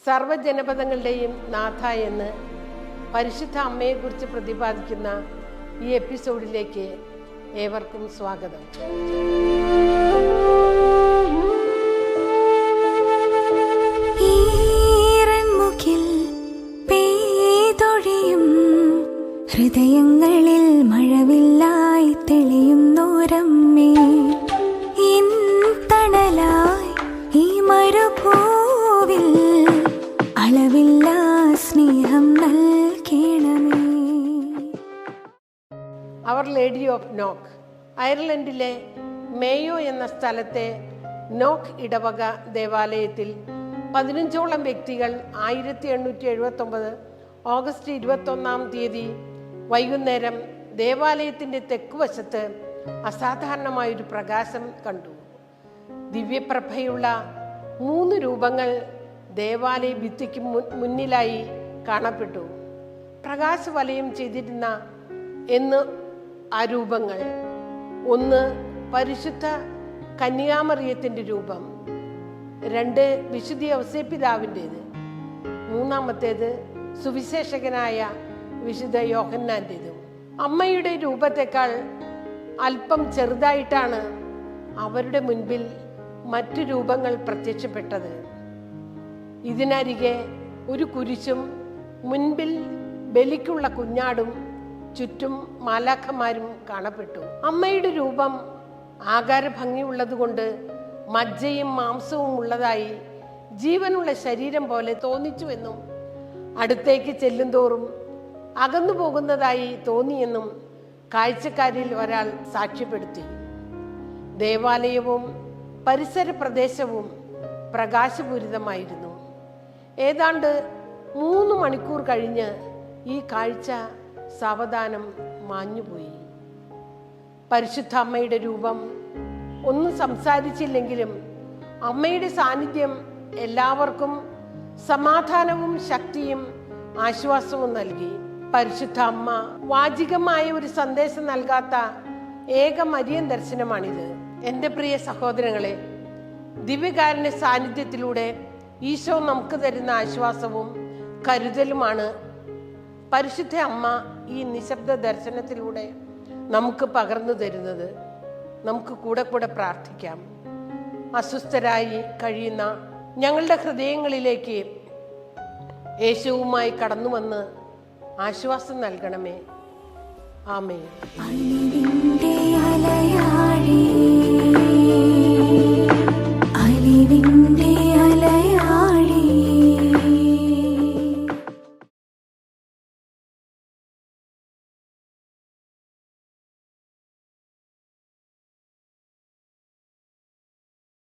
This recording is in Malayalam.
സർവ്വജനപദങ്ങളുടെയും നാഥ എന്ന് പരിശുദ്ധ അമ്മയെക്കുറിച്ച് പ്രതിപാദിക്കുന്ന ഈ എപ്പിസോഡിലേക്ക് ഏവർക്കും സ്വാഗതം. ഹൃദയങ്ങളിൽ മഴവില്ലായി തെളിയുന്നോരമ്മേ, തണലായി ഈ മരുഭൂവിൽ അളവില്ലാ സ്നേഹം നൽകണമേ. അവർ ലേഡി ഓഫ് നോക്ക് അയർലൻഡിലെ മേയോ എന്ന സ്ഥലത്തെ നോക്ക് ഇടവക ദേവാലയത്തിൽ 15ഓളം വ്യക്തികൾ 1879 ഓഗസ്റ്റ് 21 വൈകുന്നേരം ദേവാലയത്തിൻ്റെ തെക്കുവശത്ത് അസാധാരണമായൊരു പ്രകാശം കണ്ടു. ദിവ്യപ്രഭയുള്ള 3 രൂപങ്ങൾ ദേവാലയ ഭിത്തിക്ക് മുന്നിലായി കാണപ്പെട്ടു. പ്രകാശവലയം ചെയ്തിരുന്ന ആ രൂപങ്ങൾ, ഒന്ന് പരിശുദ്ധ കന്യാമറിയത്തിൻ്റെ രൂപം, 2 വിശുദ്ധ ഔസേപ്പിതാവിൻ്റേത്, 3-ാമത്തേത് സുവിശേഷകനായ വിശുദ്ധ യോഹന്നാൻ്റേതും. അമ്മയുടെ രൂപത്തെക്കാൾ അല്പം ചെറുതായിട്ടാണ് അവരുടെ മുൻപിൽ മറ്റു രൂപങ്ങൾ പ്രത്യക്ഷപ്പെട്ടത്. ഇതിനരികെ ഒരു കുരിശും മുൻപിൽ ബലിക്കുള്ള കുഞ്ഞാടും ചുറ്റും മാലാഖമാരും കാണപ്പെട്ടു. അമ്മയുടെ രൂപം ആകാരഭംഗിയുള്ളതുകൊണ്ട് മജ്ജയും മാംസവും ഉള്ളതായി ജീവനുള്ള ശരീരം പോലെ തോന്നിച്ചുവെന്നും അടുത്തേക്ക് ചെല്ലുന്തോറും അകന്നു പോകുന്നതായി തോന്നിയെന്നും കാഴ്ചക്കാരിൽ ഒരാൾ സാക്ഷ്യപ്പെടുത്തി. ദേവാലയവും പരിസര പ്രദേശവും പ്രകാശപൂരിതമായിരുന്നു. ഏതാണ്ട് 3 മണിക്കൂർ കഴിഞ്ഞ് ഈ കാഴ്ച സാവധാനം മാഞ്ഞുപോയി. പരിശുദ്ധ അമ്മയുടെ രൂപം ഒന്നും സംസാരിച്ചില്ലെങ്കിലും അമ്മയുടെ സാന്നിധ്യം എല്ലാവർക്കും സമാധാനവും ശക്തിയും ആശ്വാസവും നൽകി. പരിശുദ്ധ അമ്മ വാചികമായ ഒരു സന്ദേശം നൽകാത്ത ഏക മരിയൻ ദർശനമാണിത്. എൻ്റെ പ്രിയ സഹോദരങ്ങളെ, ദിവ്യകാരുണ്യ സാന്നിധ്യത്തിലൂടെ ഈശോ നമുക്ക് തരുന്ന ആശ്വാസവും കരുതലുമാണ് പരിശുദ്ധ അമ്മ ഈ നിശബ്ദ ദർശനത്തിലൂടെ നമുക്ക് പകർന്നു തരുന്നത്. നമുക്ക് കൂടെ പ്രാർത്ഥിക്കാം. അസ്വസ്ഥരായി കഴിയുന്ന ഞങ്ങളുടെ ഹൃദയങ്ങളിലേക്ക് യേശുവുമായി കടന്നു വന്ന് ആശ്വാസം നൽകണമേ. ആമേൻ.